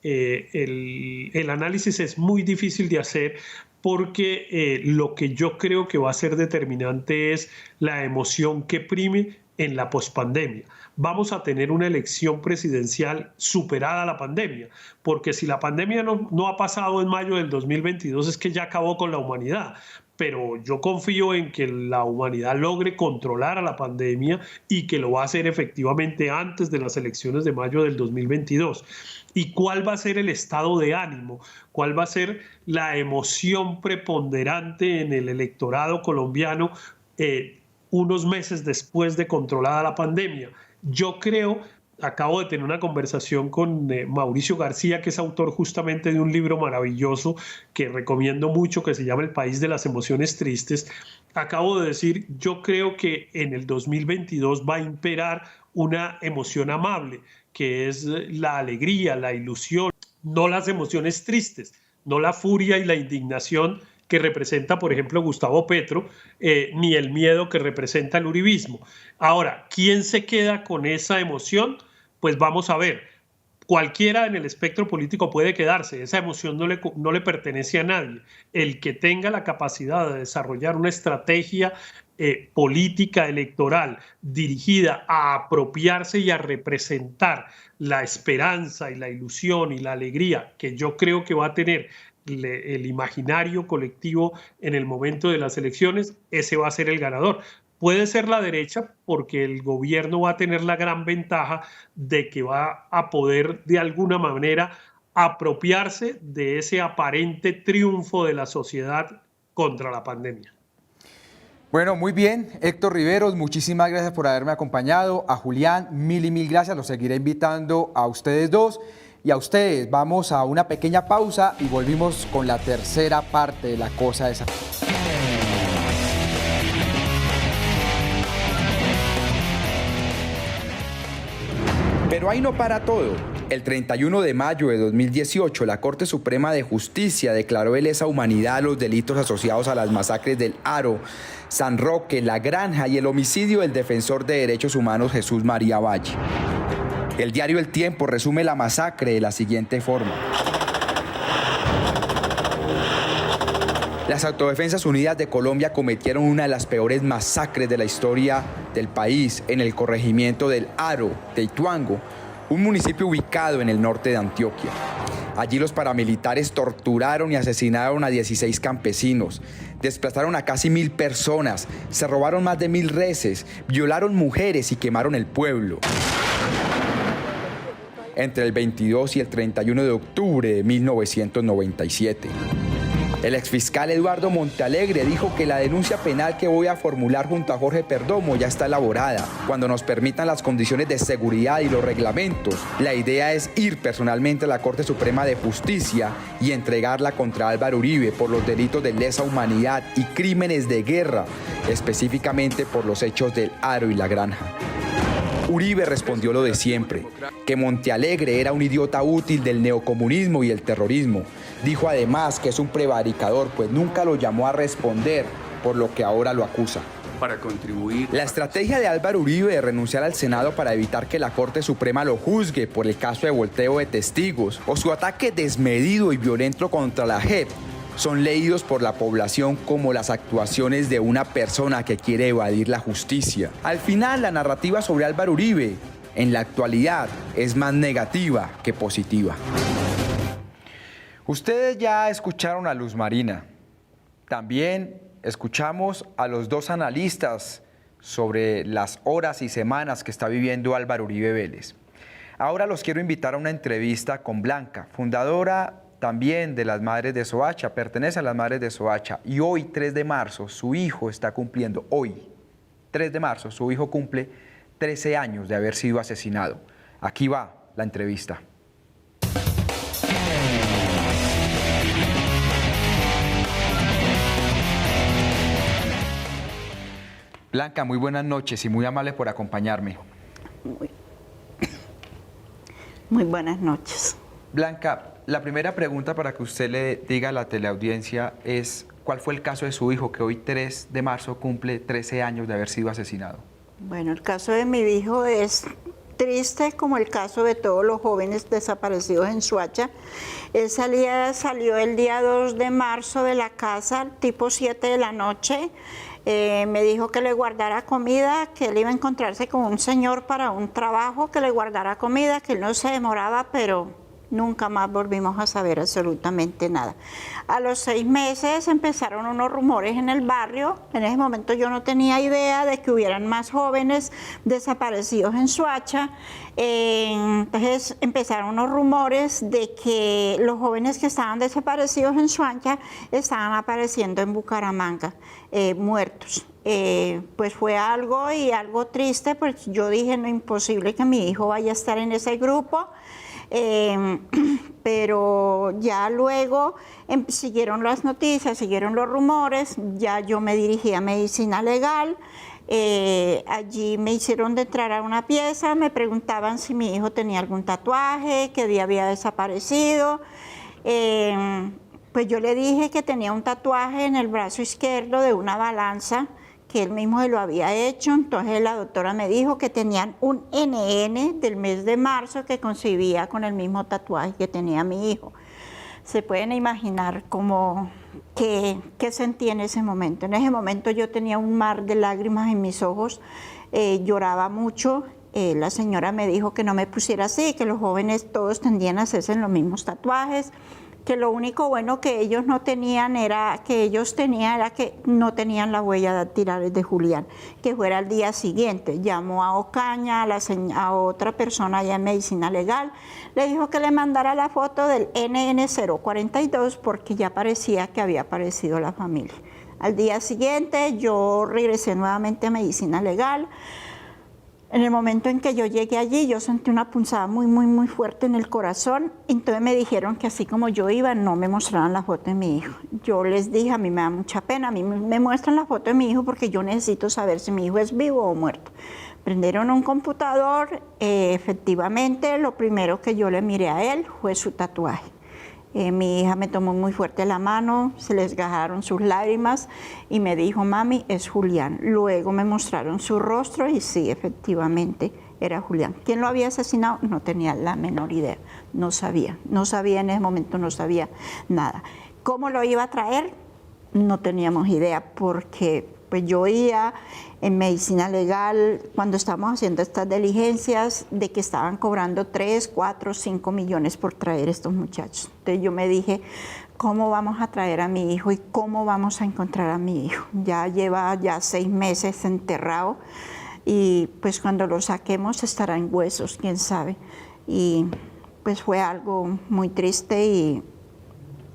el análisis es muy difícil de hacer, porque lo que yo creo que va a ser determinante es la emoción que prime en la pospandemia. Vamos a tener una elección presidencial superada la pandemia, porque si la pandemia no ha pasado en mayo del 2022 es que ya acabó con la humanidad. Pero yo confío en que la humanidad logre controlar a la pandemia y que lo va a hacer efectivamente antes de las elecciones de mayo del 2022. ¿Y cuál va a ser el estado de ánimo? ¿Cuál va a ser la emoción preponderante en el electorado colombiano unos meses después de controlada la pandemia? Yo creo, acabo de tener una conversación con Mauricio García, que es autor justamente de un libro maravilloso que recomiendo mucho, que se llama El País de las Emociones Tristes. Acabo de decir, yo creo que en el 2022 va a imperar una emoción amable, que es la alegría, la ilusión, no las emociones tristes, no la furia y la indignación que representa, por ejemplo, Gustavo Petro, ni el miedo que representa el uribismo. Ahora, ¿quién se queda con esa emoción? Pues vamos a ver. Cualquiera en el espectro político puede quedarse, esa emoción no le pertenece a nadie. El que tenga la capacidad de desarrollar una estrategia política electoral dirigida a apropiarse y a representar la esperanza y la ilusión y la alegría que yo creo que va a tener el imaginario colectivo en el momento de las elecciones, ese va a ser el ganador. Puede ser la derecha, porque el gobierno va a tener la gran ventaja de que va a poder de alguna manera apropiarse de ese aparente triunfo de la sociedad contra la pandemia. Bueno, muy bien, Héctor Riveros, muchísimas gracias por haberme acompañado. A Julián, mil y mil gracias, los seguiré invitando a ustedes dos. Y a ustedes, vamos a una pequeña pausa y volvimos con la tercera parte de La Cosa de San. Pero ahí no para todo. El 31 de mayo de 2018, la Corte Suprema de Justicia declaró de lesa humanidad los delitos asociados a las masacres del Aro, San Roque, La Granja y el homicidio del defensor de derechos humanos Jesús María Valle. El diario El Tiempo resume la masacre de la siguiente forma. Las Autodefensas Unidas de Colombia cometieron una de las peores masacres de la historia del país en el corregimiento del Aro de Ituango, un municipio ubicado en el norte de Antioquia. Allí los paramilitares torturaron y asesinaron a 16 campesinos, desplazaron a casi 1000 personas, se robaron más de 1000 reses, violaron mujeres y quemaron el pueblo. Entre el 22 y el 31 de octubre de 1997. El exfiscal Eduardo Montealegre dijo que la denuncia penal que voy a formular junto a Jorge Perdomo ya está elaborada. Cuando nos permitan las condiciones de seguridad y los reglamentos, la idea es ir personalmente a la Corte Suprema de Justicia y entregarla contra Álvaro Uribe por los delitos de lesa humanidad y crímenes de guerra, específicamente por los hechos del Aro y la Granja. Uribe respondió lo de siempre, que Montealegre era un idiota útil del neocomunismo y el terrorismo. Dijo además que es un prevaricador, pues nunca lo llamó a responder, por lo que ahora lo acusa. Para contribuir. La estrategia de Álvaro Uribe de renunciar al Senado para evitar que la Corte Suprema lo juzgue por el caso de volteo de testigos o su ataque desmedido y violento contra la JEP son leídos por la población como las actuaciones de una persona que quiere evadir la justicia. Al final, la narrativa sobre Álvaro Uribe, en la actualidad, es más negativa que positiva. Ustedes ya escucharon a Luz Marina. También escuchamos a los dos analistas sobre las horas y semanas que está viviendo Álvaro Uribe Vélez. Ahora los quiero invitar a una entrevista con Blanca, fundadora también de las Madres de Soacha, pertenece a las Madres de Soacha, y hoy, 3 de marzo, su hijo está cumpliendo, hoy, 3 de marzo, su hijo cumple 13 años de haber sido asesinado. Aquí va la entrevista. Blanca, muy buenas noches y muy amable por acompañarme. Muy buenas noches. Blanca, la primera pregunta para que usted le diga a la teleaudiencia es ¿cuál fue el caso de su hijo que hoy 3 de marzo cumple 13 años de haber sido asesinado? Bueno, el caso de mi hijo es triste como el caso de todos los jóvenes desaparecidos en Soacha. Él salió el día 2 de marzo de la casa, tipo 7 de la noche. Me dijo que le guardara comida, que él iba a encontrarse con un señor para un trabajo, que le guardara comida, que él no se demoraba, pero nunca más volvimos a saber absolutamente nada. A los 6 meses empezaron unos rumores en el barrio. En ese momento yo no tenía idea de que hubieran más jóvenes desaparecidos en Soacha. Entonces empezaron unos rumores de que los jóvenes que estaban desaparecidos en Soacha estaban apareciendo en Bucaramanga, muertos. Pues fue algo triste, porque yo dije, no, imposible que mi hijo vaya a estar en ese grupo. Pero ya luego siguieron las noticias, siguieron los rumores, ya yo me dirigí a medicina legal, allí me hicieron de entrar a una pieza, me preguntaban si mi hijo tenía algún tatuaje, qué día había desaparecido. Pues yo le dije que tenía un tatuaje en el brazo izquierdo de una balanza, que él mismo se lo había hecho. Entonces la doctora me dijo que tenían un NN del mes de marzo que coincidía con el mismo tatuaje que tenía mi hijo. Se pueden imaginar qué sentí en ese momento. En ese momento yo tenía un mar de lágrimas en mis ojos, lloraba mucho. La señora me dijo que no me pusiera así, que los jóvenes todos tendían a hacerse los mismos tatuajes, que lo único bueno que ellos no tenían era que no tenían la huella dactilar de Julián, que fuera al día siguiente. Llamó a Ocaña, a otra persona allá en medicina legal, le dijo que le mandara la foto del NN042 porque ya parecía que había aparecido la familia. Al día siguiente yo regresé nuevamente a medicina legal. En el momento en que yo llegué allí, yo sentí una punzada muy fuerte en el corazón. Entonces me dijeron que así como yo iba, no me mostraran la foto de mi hijo. Yo les dije, a mí me da mucha pena, a mí me muestran la foto de mi hijo porque yo necesito saber si mi hijo es vivo o muerto. Prendieron un computador, efectivamente, lo primero que yo le miré a él fue su tatuaje. Mi hija me tomó muy fuerte la mano, se les gajaron sus lágrimas y me dijo, mami, es Julián. Luego me mostraron su rostro y sí, efectivamente, era Julián. ¿Quién lo había asesinado? No tenía la menor idea, no sabía en ese momento, no sabía nada. ¿Cómo lo iba a traer? no teníamos idea porque pues yo oía en medicina legal cuando estábamos haciendo estas diligencias de que estaban cobrando 3, 4, 5 millones por traer estos muchachos. Entonces yo me dije, ¿cómo vamos a traer a mi hijo y cómo vamos a encontrar a mi hijo? Ya lleva 6 meses enterrado y pues cuando lo saquemos estará en huesos, quién sabe. Y pues fue algo muy triste y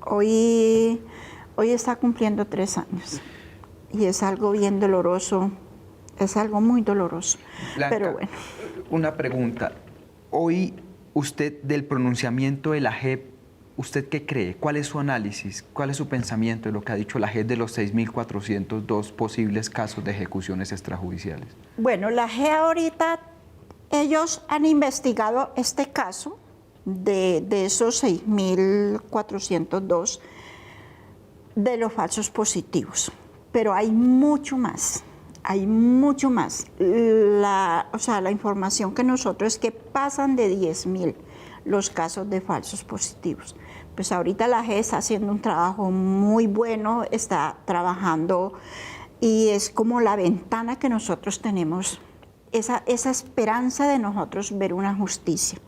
hoy está cumpliendo 3 años. Y es algo bien doloroso, es algo muy doloroso. Blanca, pero bueno. Una pregunta. Hoy usted del pronunciamiento de la JEP, ¿usted qué cree? ¿Cuál es su análisis? ¿Cuál es su pensamiento de lo que ha dicho la JEP de los 6.402 posibles casos de ejecuciones extrajudiciales? Bueno, la JEP ahorita, ellos han investigado este caso de esos 6.402 de los falsos positivos. Pero hay mucho más, hay mucho más. La información que nosotros es que pasan de 10.000 los casos de falsos positivos. Pues ahorita la JEP está haciendo un trabajo muy bueno, está trabajando y es como la ventana que nosotros tenemos, esa esperanza de nosotros ver una justicia.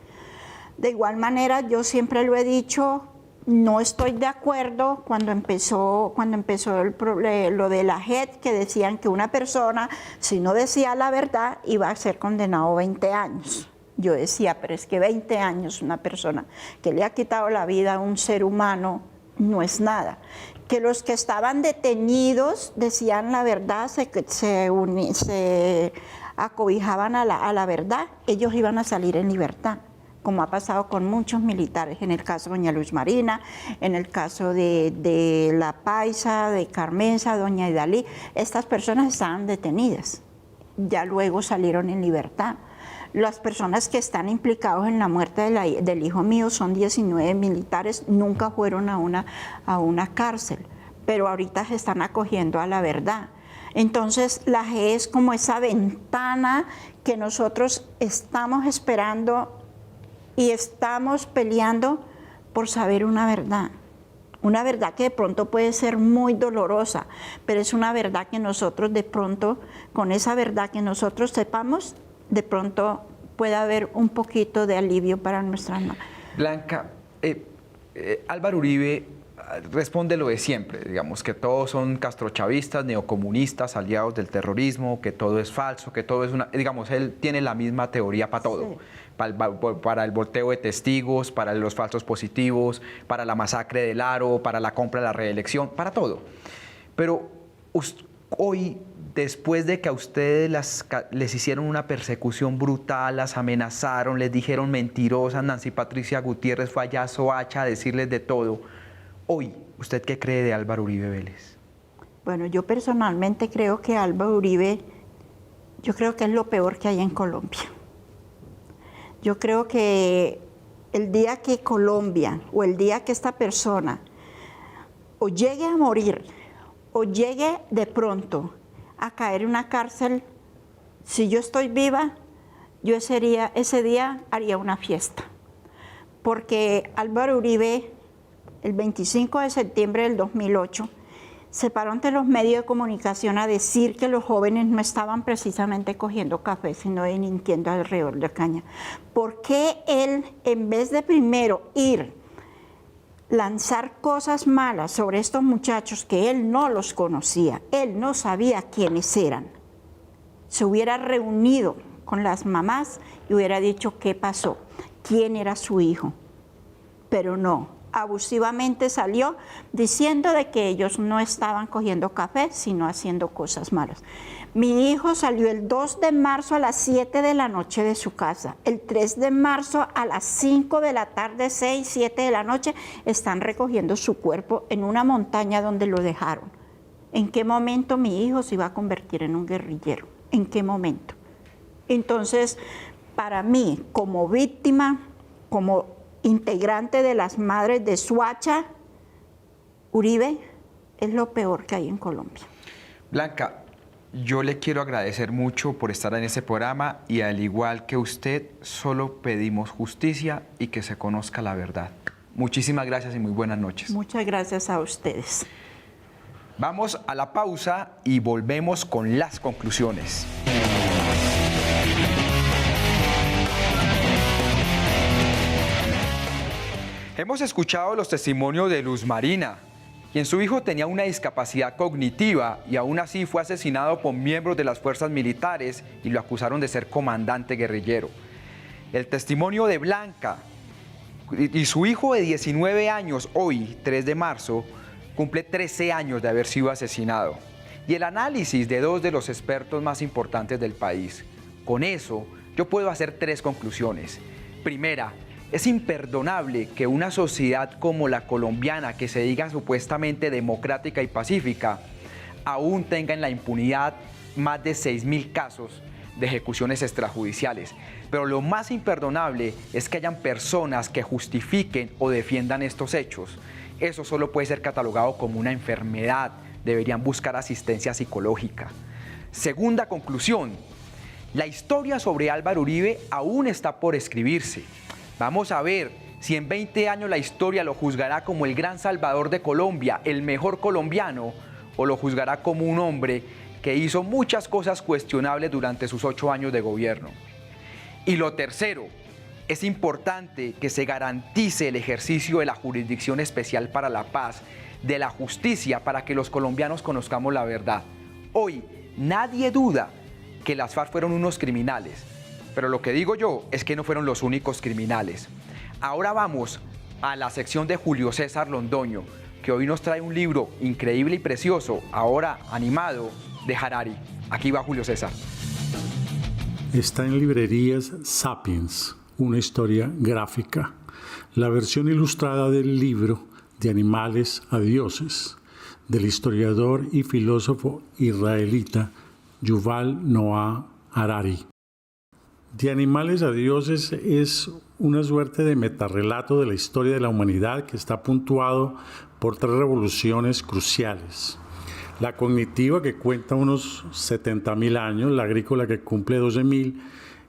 De igual manera, yo siempre lo he dicho, no estoy de acuerdo cuando empezó lo de la JEP, que decían que una persona, si no decía la verdad, iba a ser condenado a 20 años. Yo decía, pero es que 20 años una persona que le ha quitado la vida a un ser humano no es nada. Que los que estaban detenidos decían la verdad, se acobijaban a la verdad, ellos iban a salir en libertad, como ha pasado con muchos militares, en el caso de doña Luz Marina, en el caso de La Paisa, de Carmenza, doña Idalí. Estas personas estaban detenidas, ya luego salieron en libertad. Las personas que están implicados en la muerte del hijo mío son 19 militares, nunca fueron a una cárcel, pero ahorita se están acogiendo a la verdad. Entonces la JEP es como esa ventana que nosotros estamos esperando y estamos peleando por saber una verdad que de pronto puede ser muy dolorosa, pero es una verdad que nosotros de pronto, con esa verdad que nosotros sepamos, de pronto puede haber un poquito de alivio para nuestra alma. Blanca, Álvaro Uribe responde lo de siempre, digamos, que todos son castrochavistas, neocomunistas, aliados del terrorismo, que todo es falso, que todo es una... Digamos, él tiene la misma teoría para todo. Sí. Para el volteo de testigos, para los falsos positivos, para la masacre del Aro, para la compra de la reelección, para todo. Pero hoy, después de que a ustedes les hicieron una persecución brutal, las amenazaron, les dijeron mentirosas, Nancy Patricia Gutiérrez fue allá a Soacha a decirles de todo, hoy, ¿usted qué cree de Álvaro Uribe Vélez? Bueno, yo personalmente creo que Álvaro Uribe, yo creo que es lo peor que hay en Colombia. Yo creo que el día que Colombia o el día que esta persona o llegue a morir o llegue de pronto a caer en una cárcel, si yo estoy viva, yo ese día haría una fiesta. Porque Álvaro Uribe, el 25 de septiembre del 2008, se paró ante los medios de comunicación a decir que los jóvenes no estaban precisamente cogiendo café, sino delinquiendo alrededor de caña. ¿Por qué él, en vez de primero lanzar cosas malas sobre estos muchachos que él no los conocía, él no sabía quiénes eran, se hubiera reunido con las mamás y hubiera dicho qué pasó, quién era su hijo? Pero no. Abusivamente salió diciendo de que ellos no estaban cogiendo café, sino haciendo cosas malas. Mi hijo salió el 2 de marzo a las 7 de la noche de su casa. El 3 de marzo a las 5 de la tarde, 6, 7 de la noche, están recogiendo su cuerpo en una montaña donde lo dejaron. ¿En qué momento mi hijo se iba a convertir en un guerrillero? ¿En qué momento? Entonces, para mí, como víctima, como integrante de las madres de Soacha, Uribe es lo peor que hay en Colombia. Blanca, yo le quiero agradecer mucho por estar en este programa y al igual que usted, solo pedimos justicia y que se conozca la verdad. Muchísimas gracias y muy buenas noches. Muchas gracias a ustedes. Vamos a la pausa y volvemos con las conclusiones. Hemos escuchado los testimonios de Luz Marina, quien su hijo tenía una discapacidad cognitiva y aún así fue asesinado por miembros de las fuerzas militares y lo acusaron de ser comandante guerrillero. El testimonio de Blanca y su hijo de 19 años, hoy, 3 de marzo, cumple 13 años de haber sido asesinado. Y el análisis de dos de los expertos más importantes del país. Con eso, yo puedo hacer 3 conclusiones. Primera, es imperdonable que una sociedad como la colombiana, que se diga supuestamente democrática y pacífica, aún tenga en la impunidad más de 6.000 casos de ejecuciones extrajudiciales. Pero lo más imperdonable es que hayan personas que justifiquen o defiendan estos hechos. Eso solo puede ser catalogado como una enfermedad. Deberían buscar asistencia psicológica. Segunda conclusión, la historia sobre Álvaro Uribe aún está por escribirse. Vamos a ver si en 20 años la historia lo juzgará como el gran salvador de Colombia, el mejor colombiano, o lo juzgará como un hombre que hizo muchas cosas cuestionables durante sus 8 años de gobierno. Y lo tercero, es importante que se garantice el ejercicio de la Jurisdicción Especial para la Paz, de la justicia, para que los colombianos conozcamos la verdad. Hoy nadie duda que las FARC fueron unos criminales, pero lo que digo yo es que no fueron los únicos criminales. Ahora vamos a la sección de Julio César Londoño, que hoy nos trae un libro increíble y precioso, ahora animado, de Harari. Aquí va Julio César. Está en librerías Sapiens, una historia gráfica, la versión ilustrada del libro De animales a dioses, del historiador y filósofo israelita Yuval Noah Harari. De animales a dioses es una suerte de metarrelato de la historia de la humanidad que está puntuado por 3 revoluciones cruciales. La cognitiva, que cuenta unos 70.000 años, la agrícola, que cumple 12.000,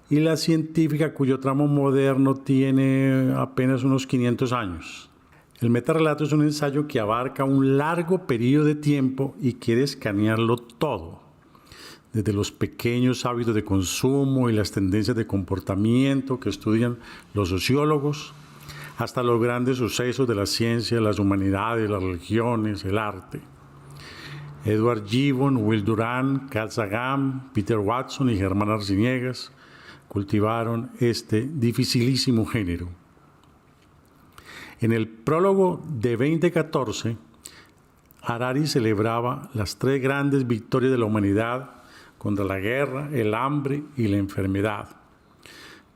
y la científica, cuyo tramo moderno tiene apenas unos 500 años. El metarrelato es un ensayo que abarca un largo periodo de tiempo y quiere escanearlo todo, desde los pequeños hábitos de consumo y las tendencias de comportamiento que estudian los sociólogos, hasta los grandes sucesos de la ciencia, las humanidades, las religiones, el arte. Edward Gibbon, Will Durant, Carl Sagan, Peter Watson y Germán Arciniegas cultivaron este dificilísimo género. En el prólogo de 2014, Harari celebraba las 3 grandes victorias de la humanidad contra la guerra, el hambre y la enfermedad.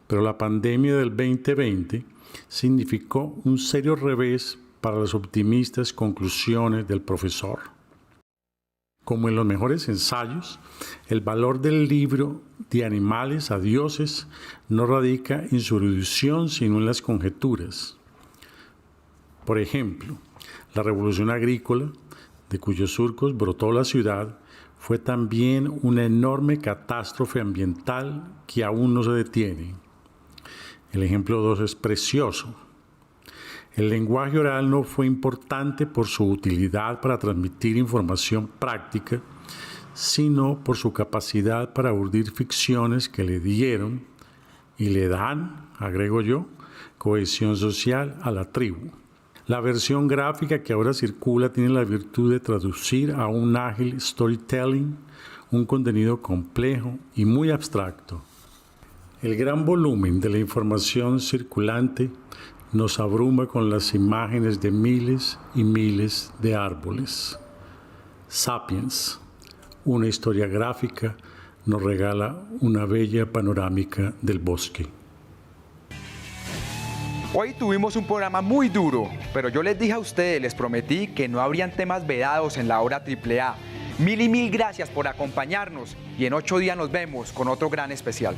Pero la pandemia del 2020 significó un serio revés para las optimistas conclusiones del profesor. Como en los mejores ensayos, el valor del libro De animales a dioses no radica en su erudición, sino en las conjeturas. Por ejemplo, la revolución agrícola, de cuyos surcos brotó la ciudad, fue también una enorme catástrofe ambiental que aún no se detiene. El ejemplo 2 es precioso. El lenguaje oral no fue importante por su utilidad para transmitir información práctica, sino por su capacidad para urdir ficciones que le dieron y le dan, agrego yo, cohesión social a la tribu. La versión gráfica que ahora circula tiene la virtud de traducir a un ágil storytelling un contenido complejo y muy abstracto. El gran volumen de la información circulante nos abruma con las imágenes de miles y miles de árboles. Sapiens, una historia gráfica, nos regala una bella panorámica del bosque. Hoy tuvimos un programa muy duro, pero yo les dije a ustedes, les prometí que no habrían temas vedados en la hora AAA. Mil y mil gracias por acompañarnos y en 8 días nos vemos con otro gran especial.